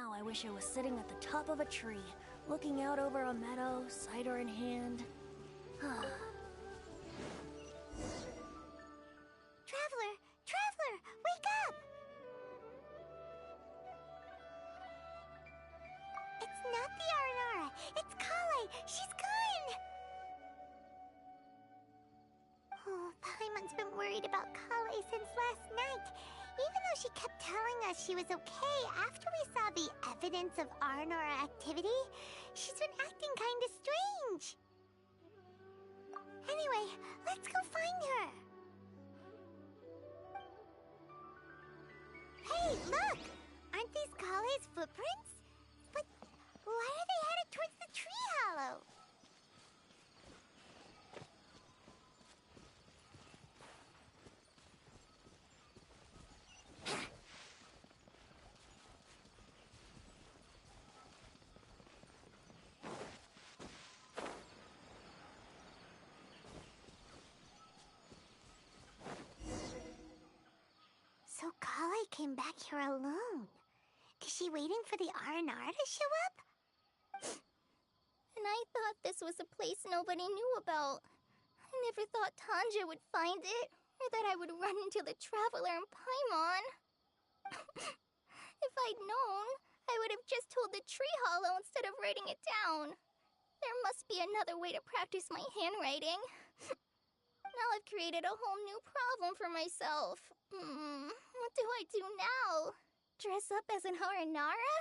now I wish I was sitting at the top of a tree, looking out over a meadow, cider in hand. Traveler! Traveler! Wake up! It's not the Aranara! It's Kale! She's gone! Oh, Paimon's been worried about Kale since last night. Even though she kept telling us she was okay after we saw the evidence of Aranara activity, she's been acting kinda strange. Anyway, let's go find her. Hey, look! Aren't these Kale's footprints? But why are they headed towards the tree hollow? So Kale came back here alone. Is she waiting for the Aranara to show up? And I thought this was a place nobody knew about. I never thought Tanja would find it, or that I would run into the Traveler and Paimon. If I'd known, I would have just told the tree hollow instead of writing it down. There must be another way to practice my handwriting. Now I've created a whole new problem for myself. What do I do now? Dress up as an Aranara?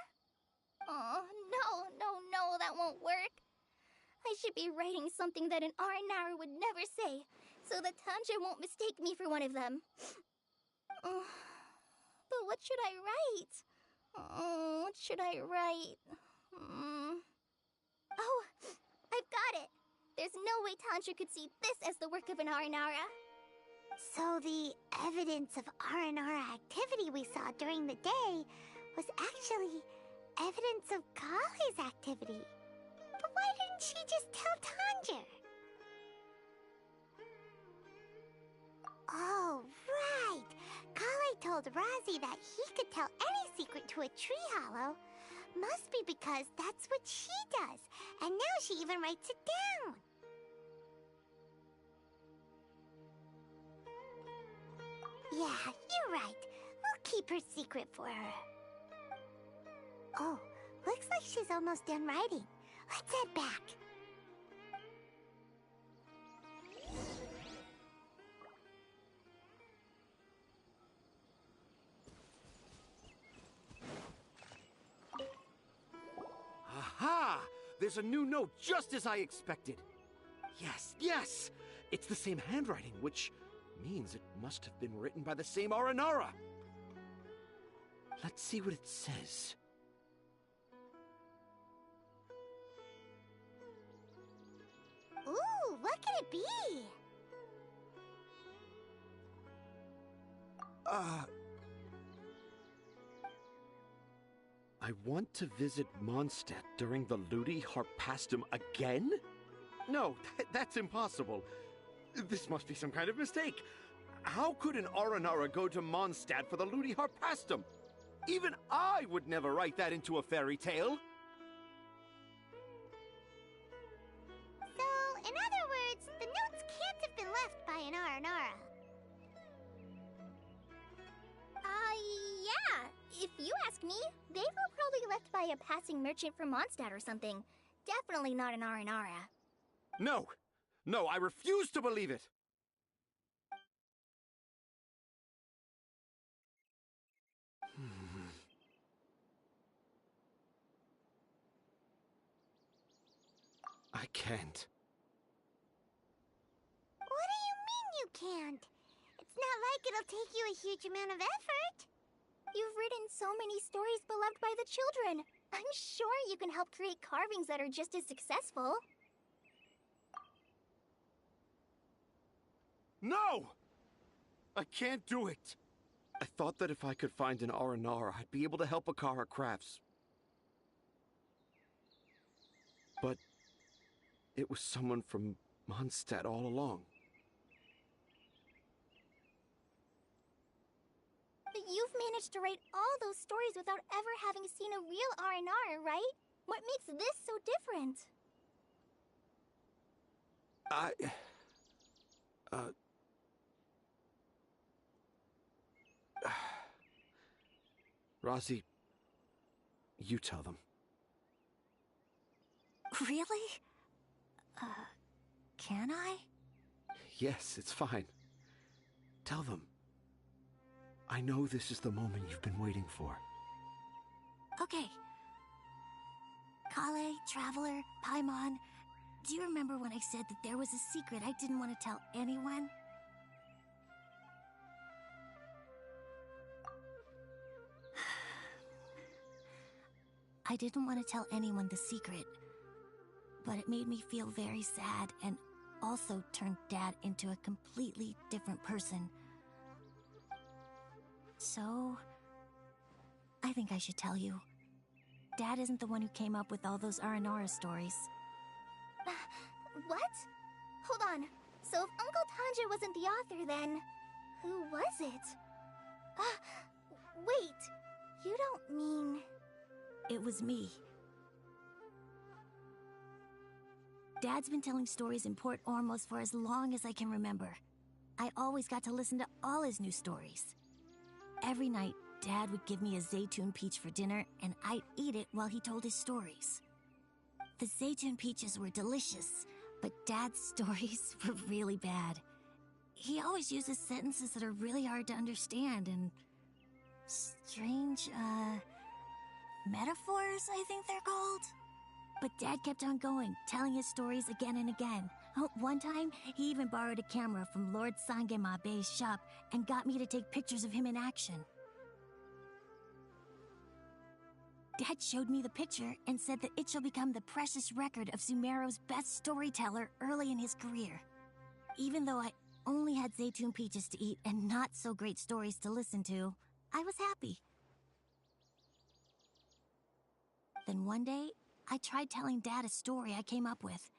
Oh, no, that won't work. I should be writing something that an Aranara would never say, so that Tanja won't mistake me for one of them. But what should I write? What should I write? Oh, I've got it! There's no way Tanja could see this as the work of an Aranara. So the evidence of Aranara activity we saw during the day was actually evidence of Kale's activity. But why didn't she just tell Tanja? Oh, right! Kale told Razi that he could tell any secret to a tree hollow. Must be because that's what she does, and now she even writes it down. Yeah, you're right. We'll keep her secret for her. Oh, looks like she's almost done writing. Let's head back. Aha! There's a new note just as I expected. Yes! It's the same handwriting, which means it must have been written by the same Aranara. Let's see what it says. Ooh, what could it be? I want to visit Mondstadt during the Ludi Harpastum again? No, that's impossible. This must be some kind of mistake. How could an Aranara go to Mondstadt for the Ludi Harpastum? Even I would never write that into a fairy tale. So, in other words, the notes can't have been left by an Aranara. Yeah. If you ask me, they were probably left by a passing merchant from Mondstadt or something. Definitely not an Aranara. No, I refuse to believe it. I can't. What do you mean you can't? It's not like it'll take you a huge amount of effort. You've written so many stories beloved by the children. I'm sure you can help create carvings that are just as successful. No! I can't do it. I thought that if I could find an Aranara, I'd be able to help Akara Crafts. But it was someone from Mondstadt all along. The you've managed to write all those stories without ever having seen a real R&R, right? What makes this so different? Rosie, you tell them. Really? Can I? Yes, it's fine. Tell them. I know this is the moment you've been waiting for. Okay. Kale, Traveler, Paimon, do you remember when I said that there was a secret I didn't want to tell anyone? I didn't want to tell anyone the secret, but it made me feel very sad and also turned Dad into a completely different person. So, I think I should tell you. Dad isn't the one who came up with all those Aranara stories. What? Hold on. So if Uncle Tanja wasn't the author, then who was it? Wait. You don't mean... It was me. Dad's been telling stories in Port Ormos for as long as I can remember. I always got to listen to all his new stories. Every night, Dad would give me a Zaytun peach for dinner, and I'd eat it while he told his stories. The Zaytun peaches were delicious, but Dad's stories were really bad. He always uses sentences that are really hard to understand and strange, metaphors, I think they're called. But Dad kept on going, telling his stories again and again. Oh, one time, he even borrowed a camera from Lord Sangemabe's shop and got me to take pictures of him in action. Dad showed me the picture and said that it shall become the precious record of Sumeru's best storyteller early in his career. Even though I only had Zaytun peaches to eat and not so great stories to listen to, I was happy. Then one day, I tried telling Dad a story I came up with.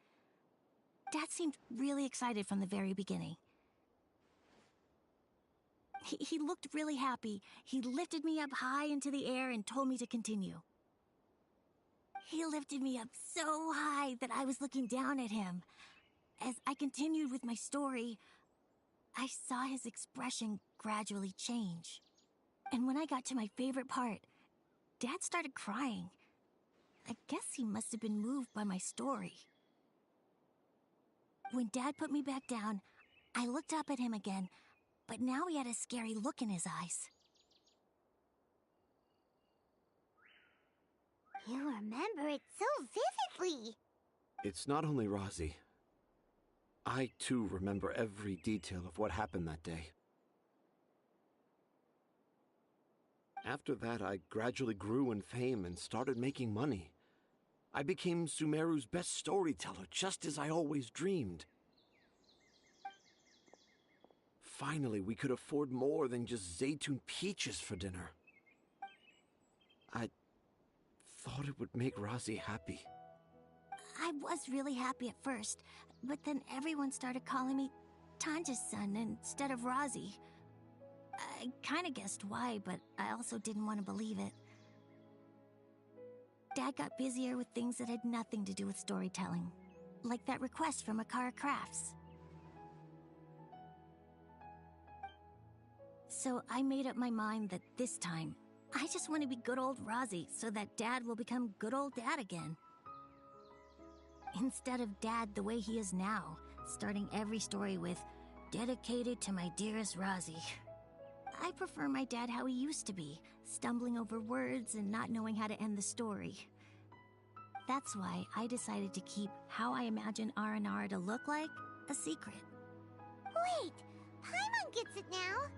Dad seemed really excited from the very beginning. He looked really happy. He lifted me up high into the air and told me to continue. He lifted me up so high that I was looking down at him. As I continued with my story, I saw his expression gradually change. And when I got to my favorite part, Dad started crying. I guess he must have been moved by my story. When Dad put me back down, I looked up at him again, but now he had a scary look in his eyes. You remember it so vividly. It's not only Rosie. I, too, remember every detail of what happened that day. After that, I gradually grew in fame and started making money. I became Sumeru's best storyteller, just as I always dreamed. Finally, we could afford more than just Zaytun peaches for dinner. I thought it would make Rosie happy. I was really happy at first, but then everyone started calling me Tanja's son instead of Rosie. I kinda guessed why, but I also didn't want to believe it. Dad got busier with things that had nothing to do with storytelling, like that request from Akara Crafts. So I made up my mind that this time, I just want to be good old Rosie so that Dad will become good old Dad again. Instead of Dad the way he is now, starting every story with, "Dedicated to my dearest Rosie." I prefer my dad how he used to be, stumbling over words and not knowing how to end the story. That's why I decided to keep how I imagine R&R to look like a secret. Wait, Paimon gets it now.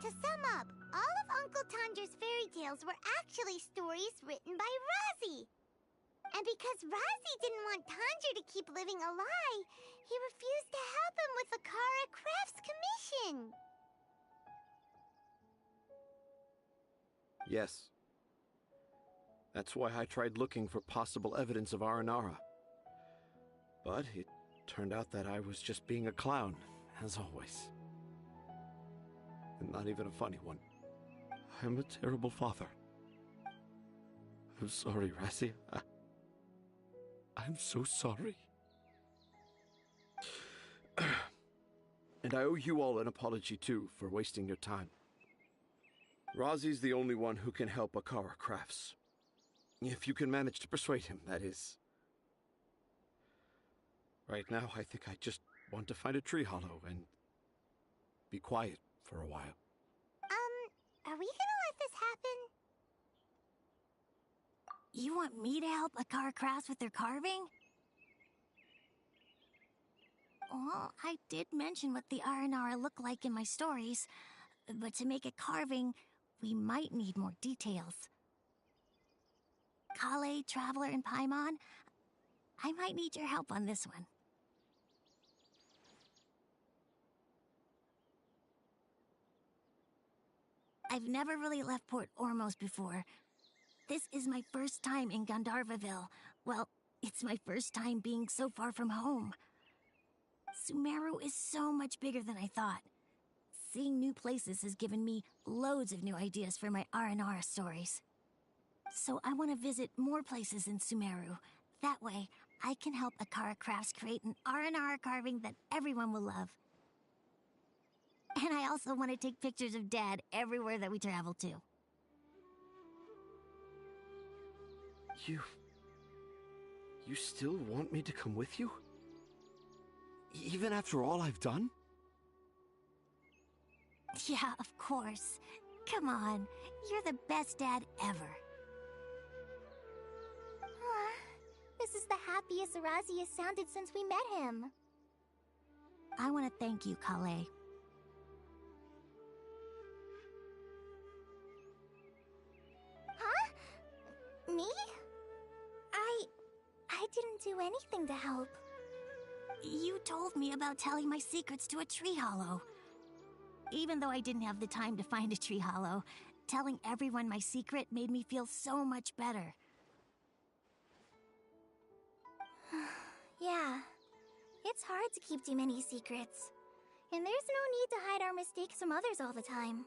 To sum up, all of Uncle Tanja's fairy tales were actually stories written by Rosie. And because Rosie didn't want Tanja to keep living a lie, he refused to help him with the Kara Crafts commission. Yes. That's why I tried looking for possible evidence of Aranara. But it turned out that I was just being a clown, as always. and not even a funny one. I am a terrible father. I'm sorry, Razzie. I'm so sorry. And I owe you all an apology, too, for wasting your time. Razzie's the only one who can help Akara Crafts. If you can manage to persuade him, that is. Right now, I think I just want to find a tree hollow and be quiet for a while. Are we gonna let this happen? You want me to help Akara Crafts with their carving? Well, I did mention what the Aranara look like in my stories, but to make a carving, we might need more details. Kale, Traveler, and Paimon, I might need your help on this one. I've never really left Port Ormos before. This is my first time in Gandharvaville. Well, it's my first time being so far from home. Sumeru is so much bigger than I thought. Seeing new places has given me loads of new ideas for my Aranara stories. So I want to visit more places in Sumeru. That way, I can help Akara Crafts create an Aranara carving that everyone will love. And I also want to take pictures of Dad everywhere that we travel to. You still want me to come with you? Even after all I've done? Yeah, of course. Come on, you're the best dad ever. This is the happiest Razzie has sounded since we met him. I want to thank you, Kale. Huh? Me? I didn't do anything to help. You told me about telling my secrets to a tree hollow. Even though I didn't have the time to find a tree hollow, telling everyone my secret made me feel so much better. Yeah. It's hard to keep too many secrets. And there's no need to hide our mistakes from others all the time.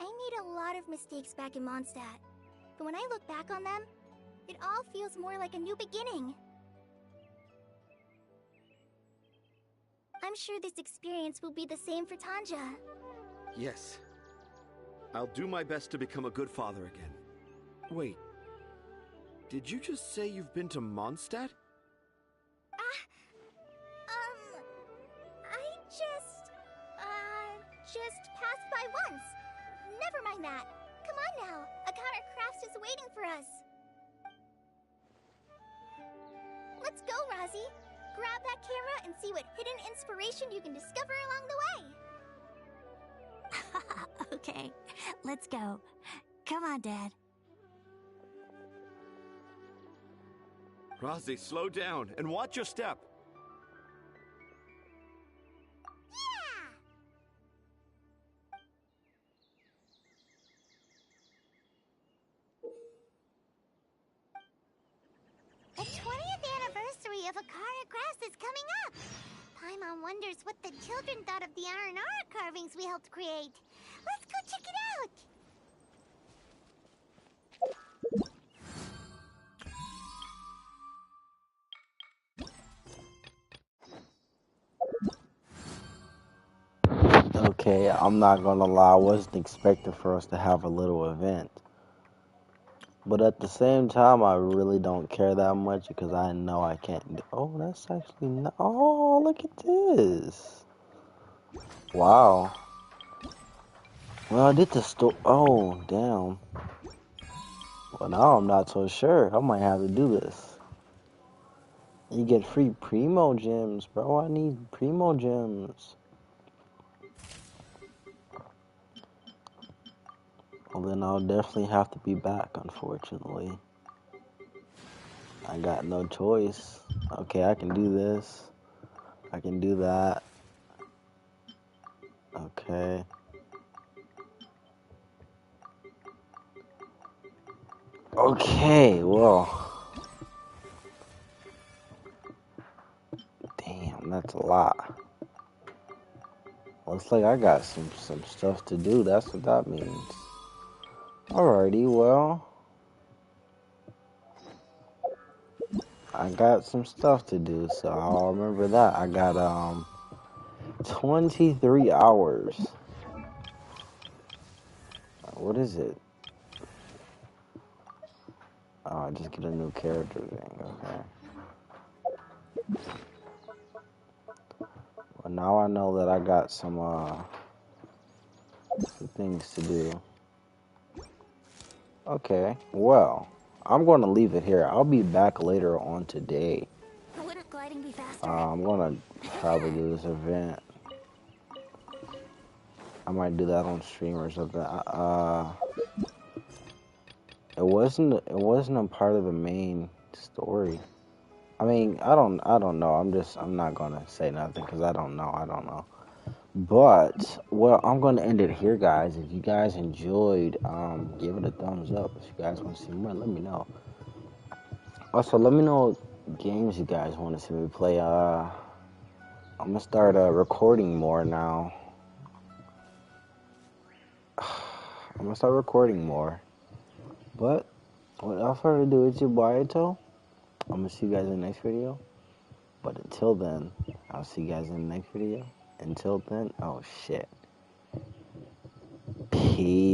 I made a lot of mistakes back in Mondstadt. But when I look back on them, it all feels more like a new beginning. I'm sure this experience will be the same for Tanja. Yes. I'll do my best to become a good father again. Wait. Did you just say you've been to Mondstadt? I just passed by once. Never mind that. Come on now. Akara Crafts is waiting for us. Let's go, Razzie. Grab that camera and see what hidden inspiration you can discover along the way. Okay, let's go. Come on, Dad. Razzie, slow down and watch your step. The 20th anniversary of Akara Crafts is coming up. Paimon wonders what the children thought of the Aranara carvings we helped create. Let's go check it out. Okay, I'm not gonna lie, I wasn't expecting for us to have a little event. But at the same time, I really don't care that much because I know I can't do. Oh, that's actually not. Oh, look at this. Wow. Well, I did the store. Oh, damn. Well, now I'm not so sure. I might have to do this. You get free Primo gems, bro. I need Primo gems. Well, then I'll definitely have to be back, unfortunately. I got no choice. Okay, I can do this. I can do that. Okay. Okay, well. Damn, that's a a lot. Looks like I got some stuff to do. That's what that means. Alrighty, well, I got some stuff to do, so I'll remember that. I got 23 hours. What is it? Oh, I just get a new character thing. Okay. Well, now I know that I got some things to do. Okay. Well, I'm going to leave it here. I'll be back later on today. Wouldn't gliding be faster? I'm going to probably do this event. I might do that on stream or something. It wasn't a part of the main story. I mean, I don't know. I'm not gonna say nothing because I don't know. But well, I'm gonna end it here, guys. If you guys enjoyed, give it a thumbs up. If you guys want to see more, let me know. Also, let me know what games you guys want to see me play. I'm gonna start recording more now. I'm gonna start recording more. But without further ado, it's your boy Ito. I'm gonna see you guys in the next video. But until then, I'll see you guys in the next video. Until then, oh shit. Peace.